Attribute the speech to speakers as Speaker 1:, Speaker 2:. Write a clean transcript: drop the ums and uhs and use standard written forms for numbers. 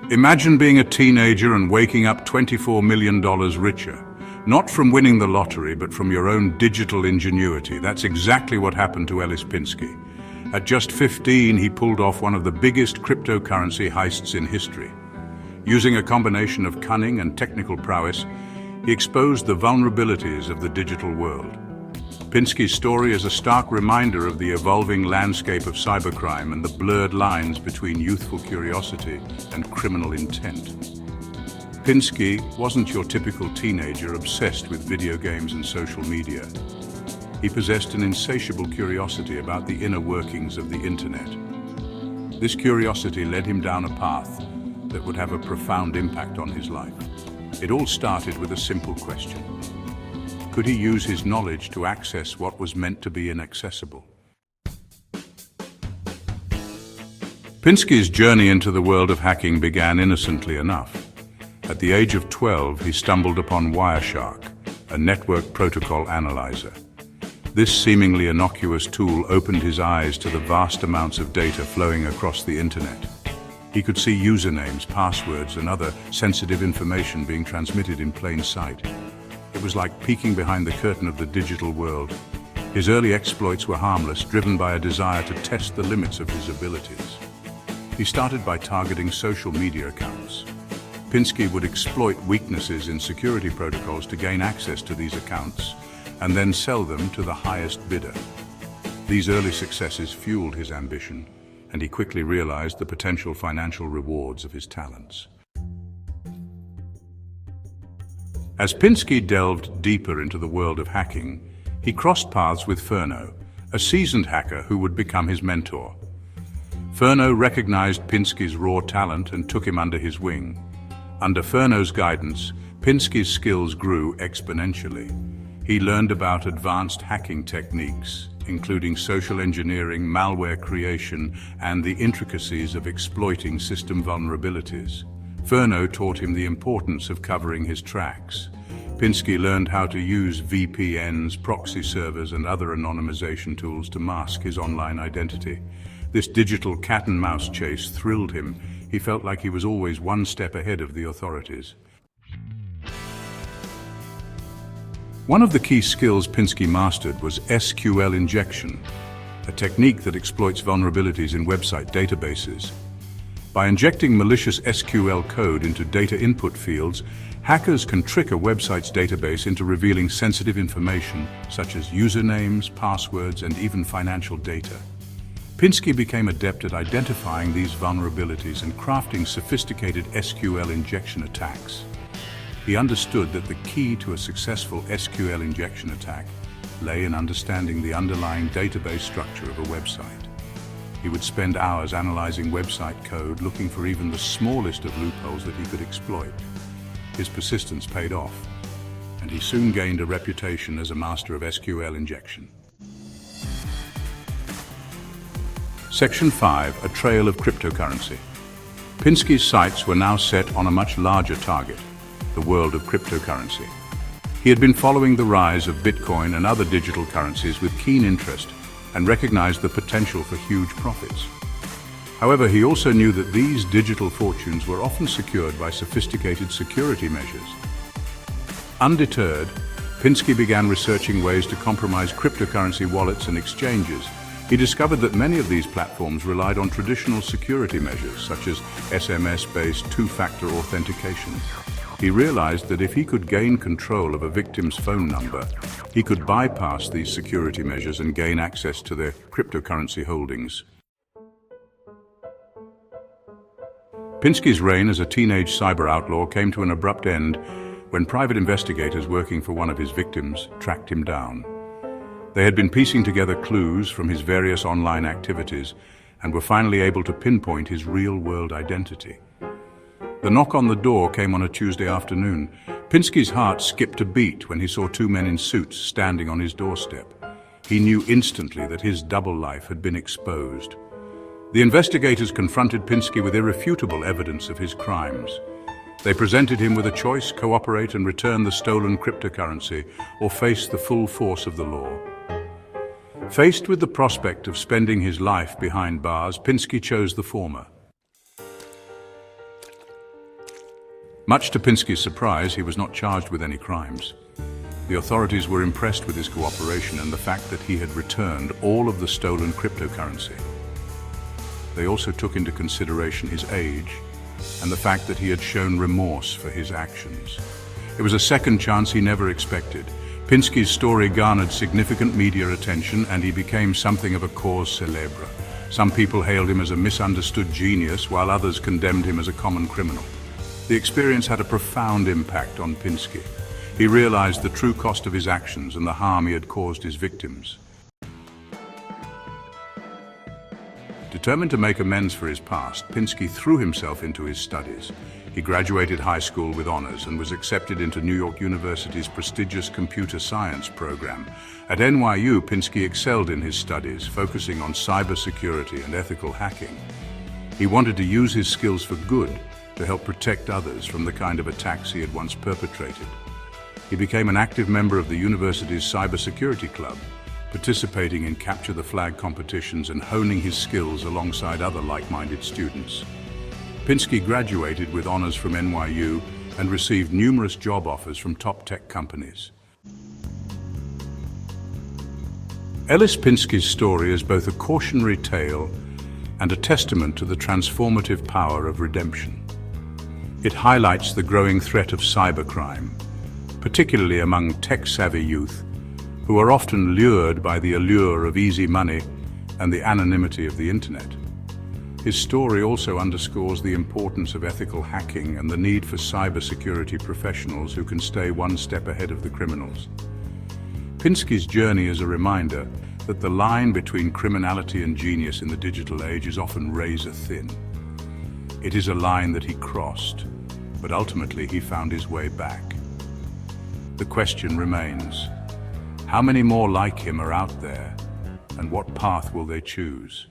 Speaker 1: Imagine being a teenager and waking up $24 million richer. Not from winning the lottery, but from your own digital ingenuity. That's exactly what happened to Ellis Pinsky. At just 15, he pulled off one of the biggest cryptocurrency heists in history. Using a combination of cunning and technical prowess, he exposed the vulnerabilities of the digital world. Pinsky's story is a stark reminder of the evolving landscape of cybercrime and the blurred lines between youthful curiosity and criminal intent. Pinsky wasn't your typical teenager obsessed with video games and social media. He possessed an insatiable curiosity about the inner workings of the internet. This curiosity led him down a path that would have a profound impact on his life. It all started with a simple question. Could he use his knowledge to access what was meant to be inaccessible? Pinsky's journey into the world of hacking began innocently enough. At the age of 12, he stumbled upon Wireshark, a network protocol analyzer. This seemingly innocuous tool opened his eyes to the vast amounts of data flowing across the internet. He could see usernames, passwords, and other sensitive information being transmitted in plain sight. It was like peeking behind the curtain of the digital world. His early exploits were harmless, driven by a desire to test the limits of his abilities. He started by targeting social media accounts. Pinsky would exploit weaknesses in security protocols to gain access to these accounts and then sell them to the highest bidder. These early successes fueled his ambition, and he quickly realized the potential financial rewards of his talents. As Pinsky delved deeper into the world of hacking, he crossed paths with Furno, a seasoned hacker who would become his mentor. Furno recognized Pinsky's raw talent and took him under his wing. Under Furno's guidance, Pinsky's skills grew exponentially. He learned about advanced hacking techniques, including social engineering, malware creation, and the intricacies of exploiting system vulnerabilities. Furno taught him the importance of covering his tracks. Pinsky learned how to use VPNs, proxy servers, and other anonymization tools to mask his online identity. This digital cat-and-mouse chase thrilled him. He felt like he was always one step ahead of the authorities. One of the key skills Pinsky mastered was SQL injection, a technique that exploits vulnerabilities in website databases. By injecting malicious SQL code into data input fields, hackers can trick a website's database into revealing sensitive information such as usernames, passwords, and even financial data. Pinsky became adept at identifying these vulnerabilities and crafting sophisticated SQL injection attacks. He understood that the key to a successful SQL injection attack lay in understanding the underlying database structure of a website. He would spend hours analyzing website code, looking for even the smallest of loopholes that he could exploit. His persistence paid off, and he soon gained a reputation as a master of SQL injection. Section 5, a trail of cryptocurrency. Pinsky's sights were now set on a much larger target, the world of cryptocurrency. He had been following the rise of Bitcoin and other digital currencies with keen interest and recognized the potential for huge profits. However, he also knew that these digital fortunes were often secured by sophisticated security measures. Undeterred, Pinsky began researching ways to compromise cryptocurrency wallets and exchanges. He discovered that many of these platforms relied on traditional security measures, such as SMS-based two-factor authentication. He realized that if he could gain control of a victim's phone number, he could bypass these security measures and gain access to their cryptocurrency holdings. Pinsky's reign as a teenage cyber outlaw came to an abrupt end when private investigators working for one of his victims tracked him down. They had been piecing together clues from his various online activities and were finally able to pinpoint his real-world identity. The knock on the door came on a Tuesday afternoon. Pinsky's heart skipped a beat when he saw two men in suits standing on his doorstep. He knew instantly that his double life had been exposed. The investigators confronted Pinsky with irrefutable evidence of his crimes. They presented him with a choice: cooperate and return the stolen cryptocurrency, or face the full force of the law. Faced with the prospect of spending his life behind bars, Pinsky chose the former. Much to Pinsky's surprise, he was not charged with any crimes. The authorities were impressed with his cooperation and the fact that he had returned all of the stolen cryptocurrency. They also took into consideration his age and the fact that he had shown remorse for his actions. It was a second chance he never expected. Pinsky's story garnered significant media attention and he became something of a cause célèbre. Some people hailed him as a misunderstood genius, while others condemned him as a common criminal. The experience had a profound impact on Pinsky. He realized the true cost of his actions and the harm he had caused his victims. Determined to make amends for his past, Pinsky threw himself into his studies. He graduated high school with honors and was accepted into New York University's prestigious computer science program. At NYU, Pinsky excelled in his studies, focusing on cybersecurity and ethical hacking. He wanted to use his skills for good, to help protect others from the kind of attacks he had once perpetrated. He became an active member of the university's cybersecurity club, participating in capture the flag competitions and honing his skills alongside other like-minded students. Pinsky graduated with honors from NYU and received numerous job offers from top tech companies. Ellis Pinsky's story is both a cautionary tale and a testament to the transformative power of redemption. It highlights the growing threat of cybercrime, particularly among tech-savvy youth, who are often lured by the allure of easy money and the anonymity of the internet. His story also underscores the importance of ethical hacking and the need for cybersecurity professionals who can stay one step ahead of the criminals. Pinsky's journey is a reminder that the line between criminality and genius in the digital age is often razor-thin. It is a line that he crossed, but ultimately he found his way back. The question remains, how many more like him are out there, and what path will they choose?